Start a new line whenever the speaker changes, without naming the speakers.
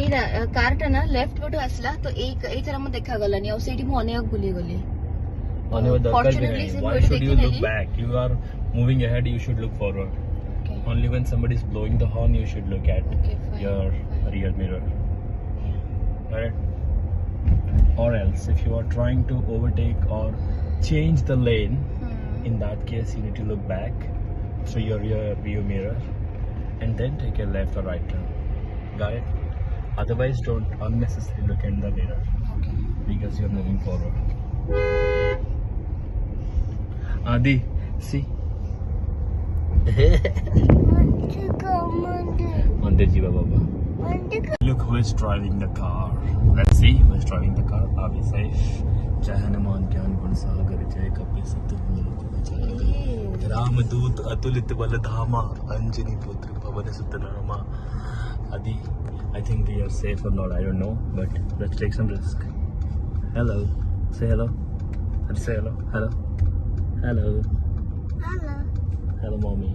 ଏଇଟା କାରଟା ନା ଲେଫ୍ଟ ପଟୁ ଆସିଲା ତ ଏଇଥର ମୁଁ ଦେଖା ଗଲାନି ଆଉ ସେଇଠି ମୁଁ ଅନେକ ଭୁଲି ଗଲି
Fortunately, why should you look back? You are moving ahead, you should look forward.
Okay.
Only when somebody is blowing the horn, you should look at
Okay, fine,
your
fine.
rear mirror.
Yeah.
Alright? Or else, if you are trying to overtake or change the lane, in that case, you need to look back through your rear view mirror and then take a left or right turn. Got it? Otherwise, don't unnecessarily look in the mirror
Okay.
because you're moving forward. Adi, see. Mandir Jiva Baba. Look who is driving the car. Let's see who is driving the car. Are we safe? Jahannaman Gyan Gunsagar Jay Kapi Sattu Ramadut Atulit Baladhama Anjani Putra Pavana Sutanama. Adi, I think we are safe or not, I don't know, but let's take some risk. Hello. Say hello. Say hello. Hello. Hello.
Hello.
Hello, mommy.